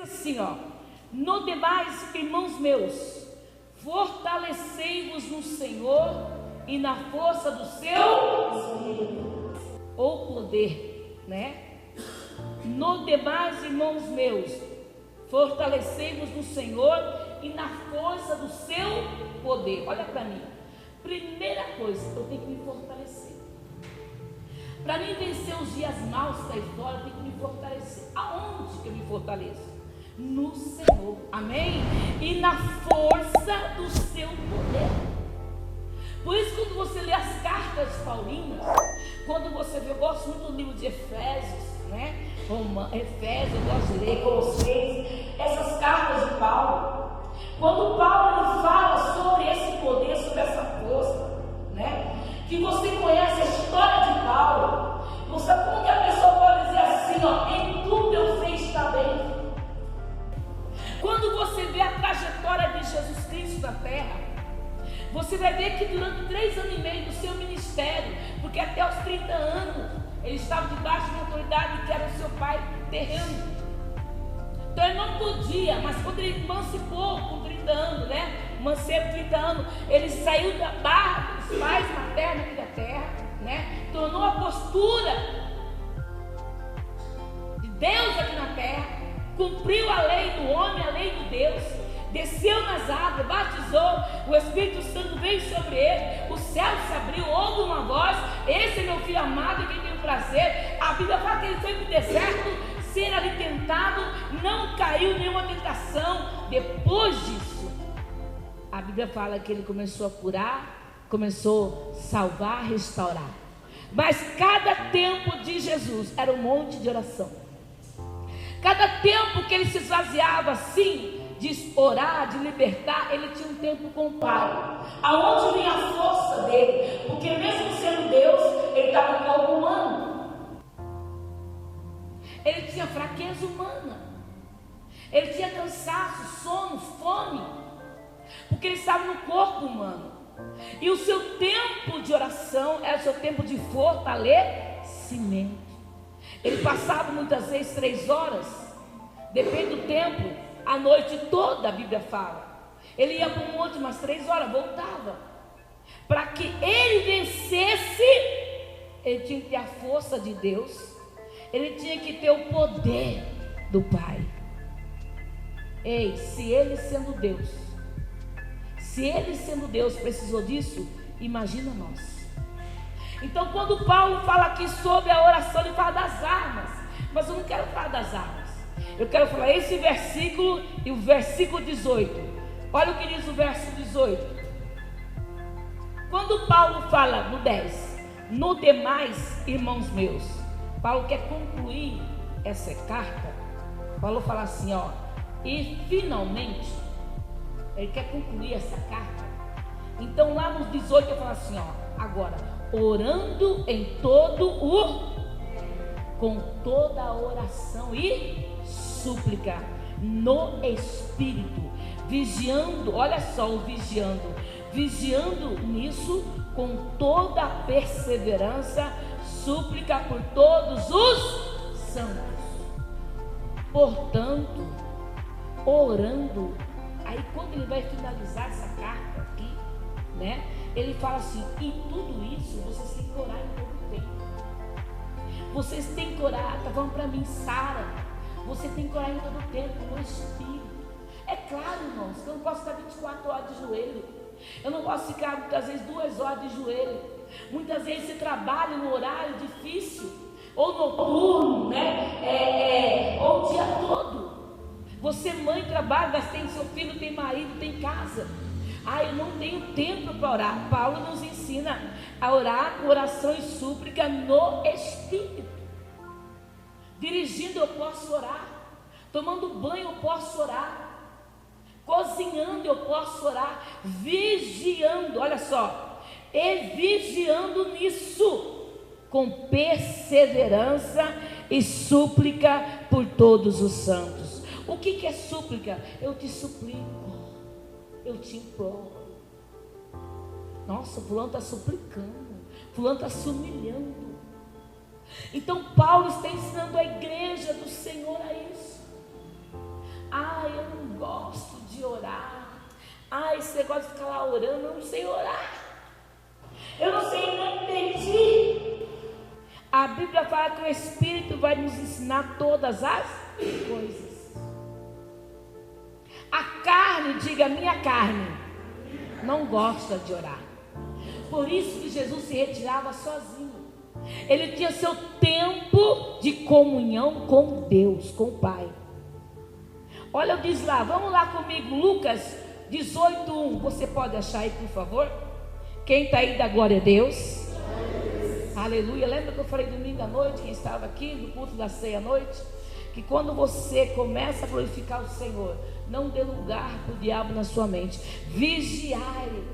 Assim, ó, no demais, irmãos meus, fortalecei-vos no Senhor e na força do seu ou poder, né? No demais, irmãos meus, fortalecei-vos no Senhor e na força do seu poder. Olha para mim, primeira coisa, eu tenho que me fortalecer. Para mim vencer os dias maus que aí fora, eu tenho que me fortalecer. Aonde que eu me fortaleço? No Senhor, amém? E na força do seu poder. Por isso, quando você lê as cartas paulinas, quando você vê, eu gosto muito do livro de Efésios, né? Efésios, eu gosto de ler Colossenses, essas cartas de Paulo. Quando Paulo ele fala sobre esse poder, sobre essa força, né? Que você conhece a história de Paulo, não sabe como que a pessoa pode dizer assim, ó, em tudo eu sei estar bem. Quando você vê a trajetória de Jesus Cristo na terra, você vai ver que durante 3 anos e meio do seu ministério, porque até os 30 anos, ele estava debaixo de uma autoridade que era o seu pai terreno. Então ele não podia, mas quando ele emancipou com 30 anos, né? Mancebo 30 anos, ele saiu da barra dos pais maternos aqui da terra, né? Tornou a postura de Deus aqui na terra. Cumpriu a lei do homem, a lei de Deus, desceu nas águas, batizou, o Espírito Santo veio sobre ele, o céu se abriu, houve uma voz, esse é meu filho amado, em quem tenho prazer. A Bíblia fala que ele foi para o deserto, ser ali tentado, não caiu em nenhuma tentação. Depois disso, a Bíblia fala que ele começou a curar, começou a salvar, restaurar. Mas cada tempo de Jesus era um monte de oração. Cada tempo que ele se esvaziava assim, de orar, de libertar, ele tinha um tempo com o Pai. Aonde vinha a força dele? Porque mesmo sendo Deus, ele estava no corpo humano. Ele tinha fraqueza humana. Ele tinha cansaço, sono, fome. Porque ele estava no corpo humano. E o seu tempo de oração era o seu tempo de fortalecimento. Ele passava muitas vezes 3 horas, depende do tempo, a noite toda, a Bíblia fala. Ele ia para um monte umas 3 horas, voltava. Para que ele vencesse, ele tinha que ter a força de Deus, ele tinha que ter o poder do Pai. Ei, se ele sendo Deus precisou disso, imagina nós. Então, quando Paulo fala aqui sobre a oração, ele fala das armas. Mas eu não quero falar das armas. Eu quero falar esse versículo e o versículo 18. Olha o que diz o verso 18. Quando Paulo fala no 10, no demais, irmãos meus, Paulo quer concluir essa carta. Paulo fala assim, ó, e finalmente, ele quer concluir essa carta. Então, lá no 18, eu falo assim, ó, agora, orando em com toda a oração e súplica no Espírito, vigiando, olha só o vigiando nisso com toda a perseverança, súplica por todos os santos. Portanto, orando, aí quando ele vai finalizar essa carta aqui, né? Ele fala assim, e tudo isso vocês têm que orar em todo tempo. Vocês têm que orar, tá falando para mim, Sara, você tem que orar em todo tempo, no Espírito. É claro, irmãos, que eu não posso ficar 24 horas de joelho. Eu não posso ficar muitas vezes 2 horas de joelho. Muitas vezes você trabalha no horário difícil, ou noturno, né? Ou o dia todo. Você mãe trabalha, mas tem seu filho, tem marido, tem casa. Eu não tenho tempo para orar. Paulo nos ensina a orar com oração e súplica no Espírito. Dirigindo eu posso orar. Tomando banho eu posso orar. Cozinhando eu posso orar. Vigiando, olha só. E vigiando nisso, com perseverança e súplica por todos os santos. O que é súplica? Eu te suplico. Eu te imploro. Nossa, fulano está suplicando, fulano está se humilhando. Então Paulo está ensinando a igreja do Senhor a isso. gosto de orar. Esse negócio de ficar lá orando, eu não sei orar. Eu não sei, não entendi. A Bíblia fala que o Espírito vai nos ensinar todas as coisas. A carne, diga, minha carne, não gosta de orar. Por isso que Jesus se retirava sozinho. Ele tinha seu tempo de comunhão com Deus, com o Pai. Olha, eu disse lá, vamos lá comigo, Lucas 18:1. Você pode achar aí, por favor? Quem está aí, dá glória a Deus. Aleluia. Lembra que eu falei domingo à noite, quem estava aqui no culto da ceia à noite, que quando você começa a glorificar o Senhor, não dê lugar para o diabo na sua mente. Vigiai.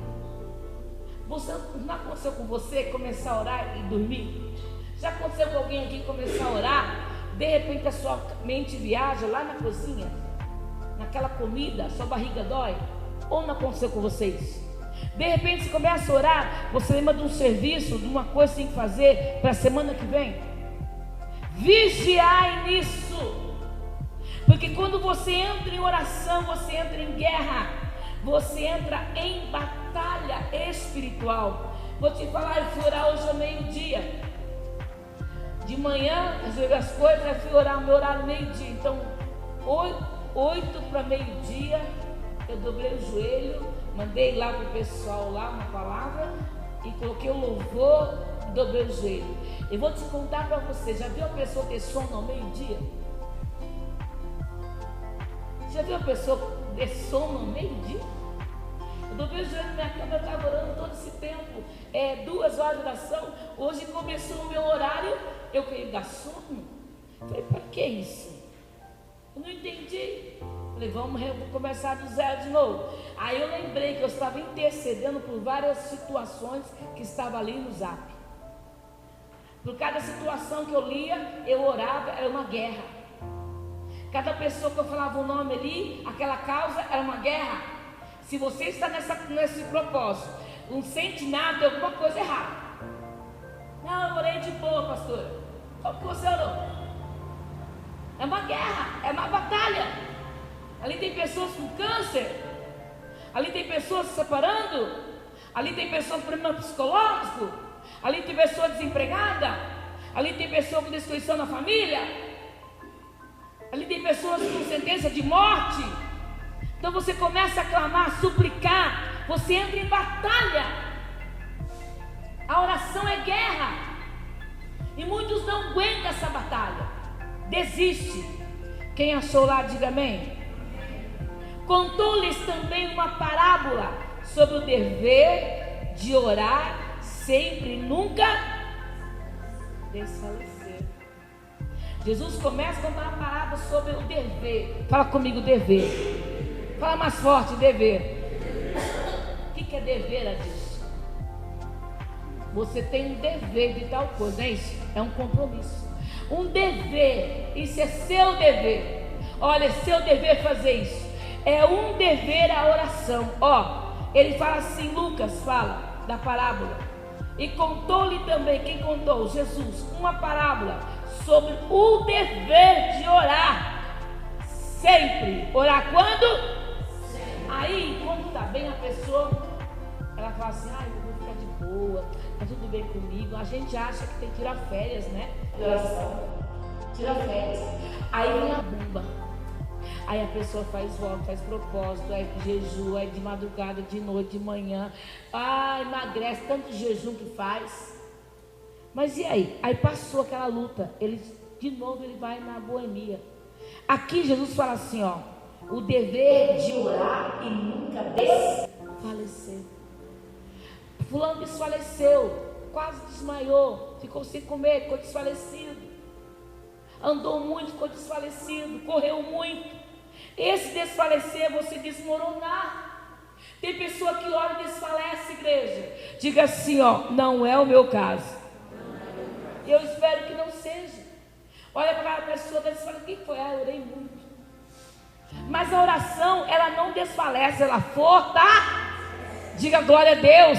Não aconteceu com você começar a orar e dormir? Já aconteceu com alguém aqui começar a orar, de repente a sua mente viaja lá na cozinha, naquela comida, sua barriga dói? Ou não aconteceu com vocês? De repente você começa a orar, você lembra de um serviço, de uma coisa que tem que fazer para a semana que vem? Vigiai nisso, porque quando você entra em oração, você entra em guerra, você entra em batalha espiritual. Vou te falar, eu fui orar hoje ao meio-dia. De manhã, resolvi as coisas, eu fui orar, meu horário meio-dia. Então, 8 para meio-dia, eu dobrei o joelho, mandei lá para o pessoal lá uma palavra e coloquei o louvor e dobrei o joelho. Eu vou te contar para você, já viu a pessoa ter sono ao meio-dia? Já viu a pessoa ter sono ao meio-dia? Eu dobrei o joelho na minha cama, eu estava orando todo esse tempo, 2 horas de oração. Hoje começou o meu horário, eu queria dar sono. Falei, para que isso? Eu não entendi. Falei, vamos começar do zero de novo. Aí eu lembrei que eu estava intercedendo por várias situações que estavam ali no Zap. Por cada situação que eu lia, eu orava, era uma guerra. Cada pessoa que eu falava o nome ali, aquela causa era uma guerra. Se você está nesse propósito, não sente nada, tem alguma coisa errada. Não, eu orei de boa, pastora. Como que você orou? É uma guerra, é uma batalha. Ali tem pessoas com câncer, ali tem pessoas se separando, ali tem pessoas com problema psicológico, ali tem pessoa desempregada, ali tem pessoa com destruição na família, ali tem pessoas com sentença de morte. Então você começa a clamar, a suplicar, você entra em batalha. A oração é guerra, e muitos não aguentam essa batalha, desiste. Quem achou lá, diga amém. Contou-lhes também uma parábola sobre o dever de orar sempre e nunca desfalecer. Jesus começa a contar uma parábola sobre o dever. Fala comigo, dever. Fala mais forte, dever. O que é dever, Adilson? Você tem um dever de tal coisa, não é isso? É um compromisso. Um dever, isso é seu dever. Olha, é seu dever fazer isso. É um dever a oração. Ele fala assim, Lucas fala da parábola. E contou-lhe também, quem contou? Jesus, uma parábola sobre o dever de orar. Sempre. Orar quando? Aí, quando está bem a pessoa, ela fala assim, eu vou ficar de boa, tá tudo bem comigo. A gente acha que tem que tirar férias, né? Tira férias. Aí vem a bomba. Aí a pessoa faz voto, faz propósito, aí jejum, aí de madrugada, de noite, de manhã. Emagrece, tanto jejum que faz. Mas e aí? Aí passou aquela luta, de novo ele vai na boemia. Aqui Jesus fala assim, o dever de orar e nunca desfalecer. Fulano desfaleceu, quase desmaiou, ficou sem comer, ficou desfalecido. Andou muito, ficou desfalecido, correu muito. Esse desfalecer é você desmoronar. Tem pessoa que ora e desfalece, igreja. Diga assim, não é o meu caso. Eu espero que não seja. Olha para a pessoa e fala, o que foi? Eu orei muito. Mas a oração, ela não desfalece, ela fortalece. Diga glória a Deus.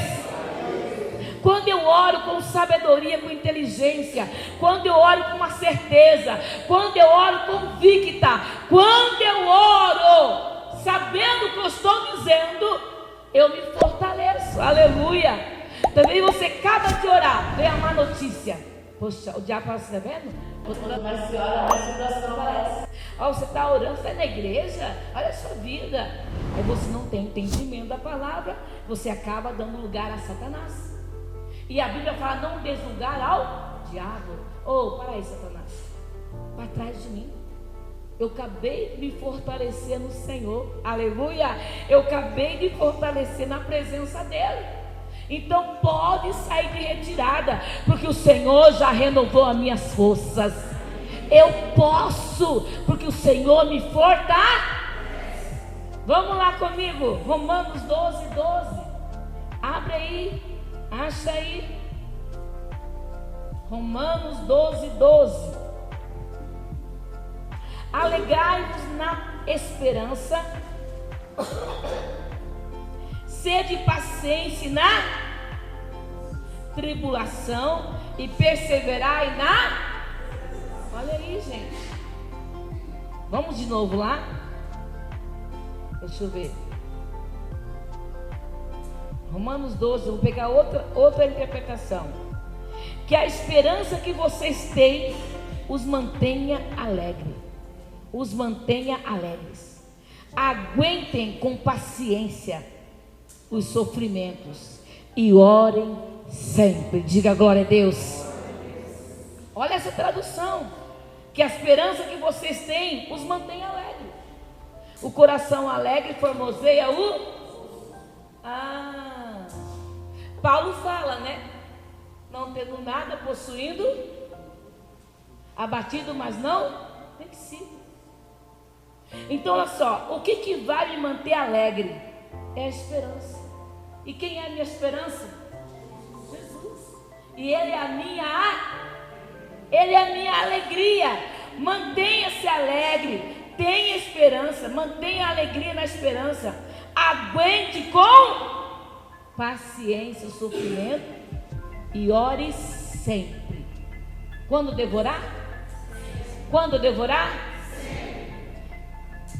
Quando eu oro com sabedoria, com inteligência, quando eu oro com uma certeza, quando eu oro convicta, quando eu oro sabendo o que eu estou dizendo, eu me fortaleço. Aleluia. Também você acaba de orar, vem a má notícia. Poxa, o diabo fala assim, está vendo? Quanto mais você ora, mais a situação aparece. Ó, você está orando, você está na igreja, olha a sua vida. Aí você não tem entendimento da palavra, você acaba dando lugar a Satanás. E a Bíblia fala, não dê lugar ao diabo. Para aí, Satanás, para trás de mim. Eu acabei de me fortalecer no Senhor. Aleluia. Eu acabei de fortalecer na presença dEle. Então pode sair de retirada, porque o Senhor já renovou as minhas forças. Eu posso, porque o Senhor me fortalece. Vamos lá comigo, Romanos 12, 12. Abre aí, acha aí. Romanos 12, 12. Alegrai-vos na esperança, sede paciente na tribulação e perseverai na... Olha aí, gente. Vamos de novo lá? Deixa eu ver. Romanos 12, vou pegar outra interpretação. Que a esperança que vocês têm os mantenha alegres. Os mantenha alegres. Aguentem com paciência os sofrimentos e orem sempre. Diga glória a Deus. Olha essa tradução, que a esperança que vocês têm os mantém alegres. O coração alegre formoseia o... Paulo fala, né? Não tendo nada, possuindo, abatido, mas não vencido. Então olha só, o que vai me manter alegre? É a esperança. E quem é a minha esperança? Jesus. E Ele é a minha alegria. Mantenha-se alegre, tenha esperança, mantenha a alegria na esperança. Aguente com paciência o sofrimento e ore sempre. Quando devorar? Quando devorar?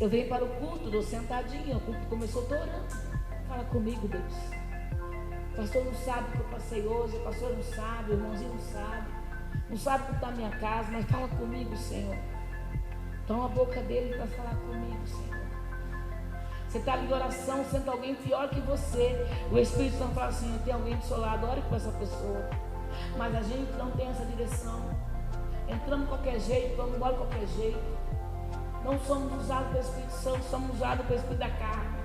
Eu venho para o culto, dou sentadinha, o culto começou, estou orando. Fala comigo, Deus. O pastor não sabe o que eu passei hoje, o pastor não sabe, o irmãozinho não sabe o que está na minha casa, mas fala comigo, Senhor. Toma a boca dele para falar comigo, Senhor. Você está ali em oração, senta alguém pior que você. O Espírito Santo fala assim, tem alguém do seu lado, ore com essa pessoa. Mas a gente não tem essa direção. Entramos de qualquer jeito, vamos embora de qualquer jeito. Não somos usados pelo Espírito Santo, somos usados pelo Espírito da carne.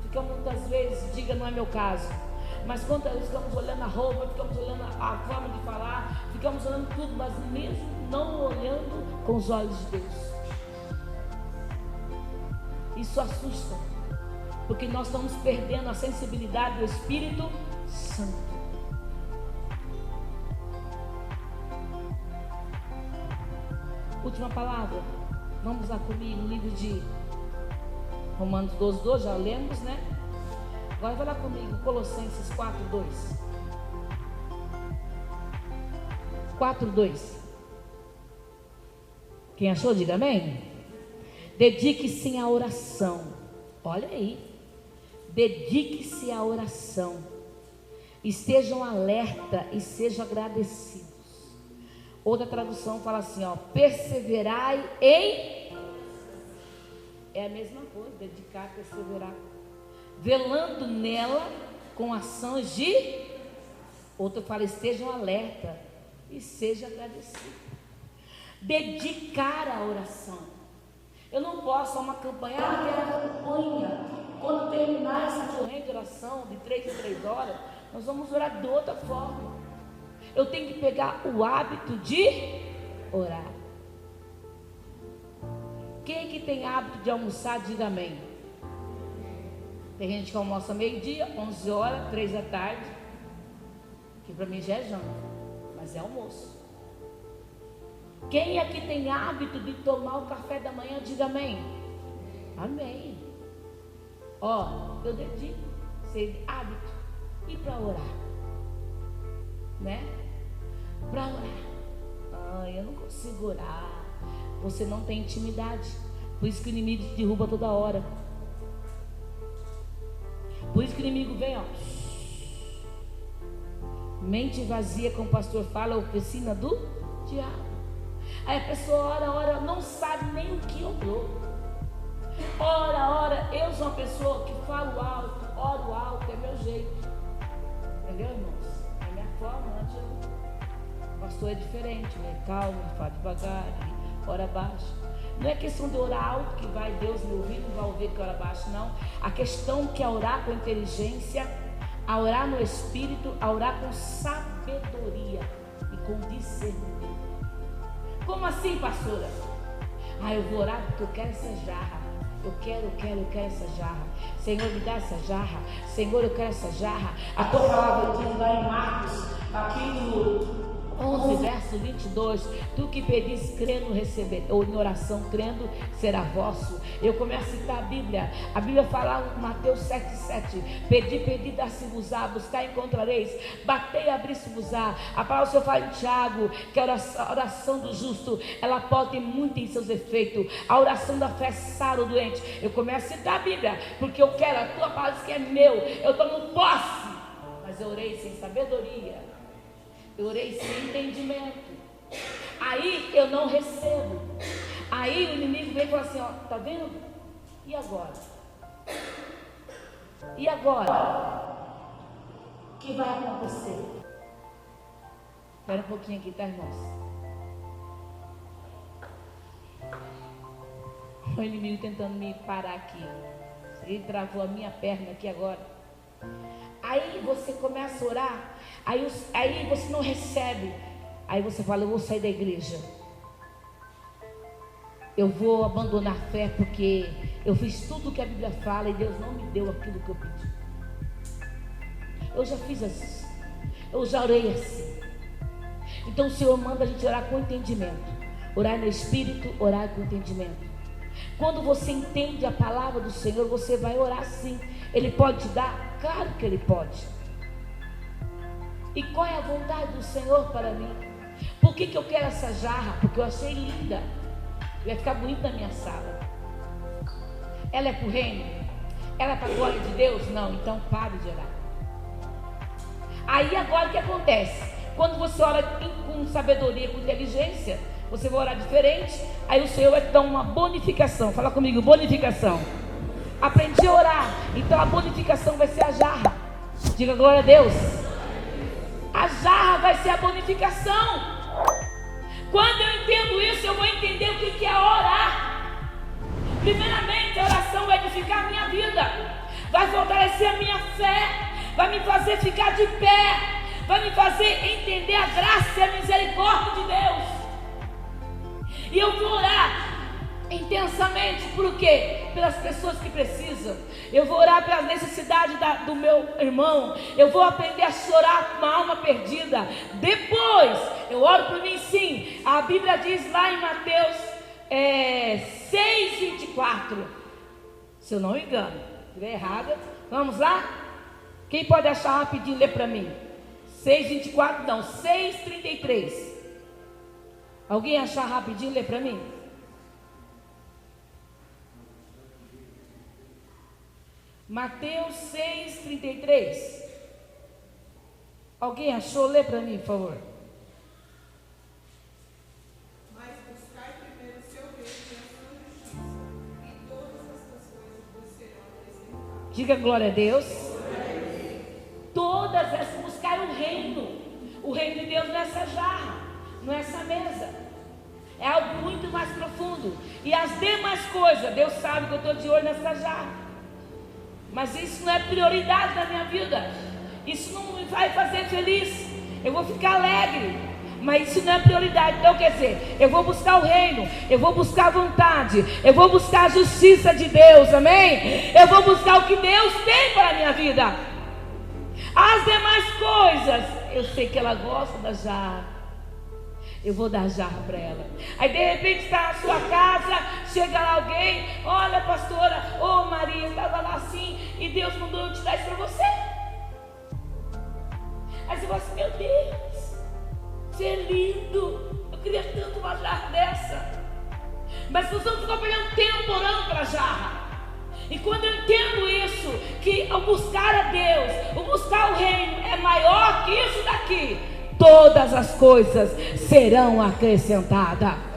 Ficamos muitas vezes, diga, não é meu caso, mas quantas vezes ficamos olhando a roupa, ficamos olhando a forma de falar, ficamos olhando tudo, mas mesmo não olhando com os olhos de Deus. Isso assusta, porque nós estamos perdendo a sensibilidade do Espírito Santo. Última palavra, vamos lá comigo no livro de Romanos 12, 12, já lemos, né? Agora vai lá comigo, Colossenses 4, 2. 4, 2. Quem achou, diga amém. Dedique-se à oração. Olha aí. Dedique-se à oração. Estejam alerta e sejam agradecidos. Outra tradução fala assim, ó, perseverai em... É a mesma coisa, dedicar, perseverar. Velando nela com ações de... Outra fala, estejam alerta e seja agradecido. Dedicar a oração. Eu não posso uma campanha, quero campanha. Quando terminar essa corrente de oração de 3 em 3 horas, nós vamos orar de outra forma. Eu tenho que pegar o hábito de orar. Quem que tem hábito de almoçar, diga amém. Tem gente que almoça meio-dia, 11 horas, 3 da tarde, que para mim já é janta, mas é almoço. Quem aqui tem hábito de tomar o café da manhã, diga amém. Amém. Ó, eu dedico ser hábito e para orar, né? Para orar. Eu não consigo orar. Você não tem intimidade. Por isso que o inimigo te derruba toda hora. Por isso que o inimigo vem, ó. Mente vazia, como o pastor fala, oficina do diabo. Aí a pessoa ora, não sabe nem o que orou. Ora, eu sou uma pessoa que falo alto, oro alto, é meu jeito. Entendeu, irmãos? É minha forma, não adianta. O pastor é diferente, né? Calmo, fala devagar, ora baixo. Não é questão de orar alto que vai Deus me ouvir, não vai ouvir que ora baixo, não. A questão que é orar com inteligência, a orar no Espírito, a orar com sabedoria e com discernimento. Como assim, pastora? Eu vou orar porque eu quero essa jarra. Eu quero essa jarra. Senhor, me dá essa jarra. Senhor, eu quero essa jarra. A tua palavra diz lá em Marcos, capítulo 11, verso 22, tu que pedis crendo receber, ou em oração crendo será vosso. Eu começo a citar a Bíblia fala em Mateus 7,7, pedi, dar-se-vos-á, buscar encontrareis, batei, abrir-se-vos-á. A palavra do Senhor fala em Tiago, que a oração do justo, ela pode ter muito em seus efeitos. A oração da fé sara o doente. Eu começo a citar a Bíblia, porque eu quero, a tua palavra diz que é meu, eu tomo posse, mas eu orei sem sabedoria. Eu orei sem entendimento. Aí eu não recebo. Aí o inimigo vem e fala assim, ó, tá vendo? E agora? E agora? O que vai acontecer? Espera um pouquinho aqui, tá, irmãos? O inimigo tentando me parar aqui. Ele travou a minha perna aqui agora. Aí você começa a orar. Aí você não recebe. Aí você fala, eu vou sair da igreja. Eu vou abandonar a fé porque eu fiz tudo o que a Bíblia fala e Deus não me deu aquilo que eu pedi. Eu já fiz assim. Eu já orei assim. Então o Senhor manda a gente orar com entendimento. Orar no Espírito, orar com entendimento. Quando você entende a palavra do Senhor, você vai orar sim. Ele pode te dar? Claro que Ele pode. E qual é a vontade do Senhor para mim? Por que eu quero essa jarra? Porque eu achei linda. Vai ficar bonito na minha sala. Ela é para o reino? Ela é para a glória de Deus? Não, então pare de orar. Aí agora o que acontece? Quando você ora com sabedoria, com inteligência, você vai orar diferente. Aí o Senhor vai te dar uma bonificação. Fala comigo, bonificação. Aprendi a orar, então a bonificação vai ser a jarra. Diga glória a Deus. A jarra vai ser a bonificação. Quando eu entendo isso, eu vou entender o que é orar. Primeiramente, a oração vai edificar a minha vida, vai fortalecer a minha fé, vai me fazer ficar de pé, vai me fazer entender a graça e a misericórdia de Deus. E eu vou orar intensamente, por quê? Pelas pessoas que precisam. Eu vou orar pelas necessidades do meu irmão. Eu vou aprender a chorar com uma alma perdida. Depois eu oro por mim, sim. A Bíblia diz lá em Mateus 6:24, se eu não me engano, se estiver errada, vamos lá? Quem pode achar rapidinho, lê para mim. 6:24 não, 6:33. Alguém achar rapidinho, lê para mim? Mateus 6:33. Alguém achou? Lê para mim, por favor. Mas buscai primeiro o seu reino e a sua justiça, e todas estas coisas vos serão acrescentadas. Diga glória a Deus. Todas essas, buscar o reino de Deus nessa jarra, nessa mesa. É algo muito mais profundo. E as demais coisas, Deus sabe que eu estou de olho nessa jarra. Mas isso não é prioridade na minha vida. Isso não me vai fazer feliz. Eu vou ficar alegre, mas isso não é prioridade. Então quer dizer, eu vou buscar o reino, eu vou buscar a vontade, eu vou buscar a justiça de Deus, amém? Eu vou buscar o que Deus tem para a minha vida. As demais coisas, eu sei que ela gosta da jarra, eu vou dar jarra para ela. Aí de repente está na sua casa, chega lá alguém, olha pastora, ô Maria, estava lá assim, e Deus mandou eu te dar isso para você. Aí você fala assim, meu Deus, você é lindo, eu queria tanto uma jarra dessa. Mas nós vamos ficar perdendo tempo orando para a jarra. E quando eu entendo isso, que o buscar a Deus, o buscar o reino é maior que isso daqui, todas as coisas serão acrescentadas.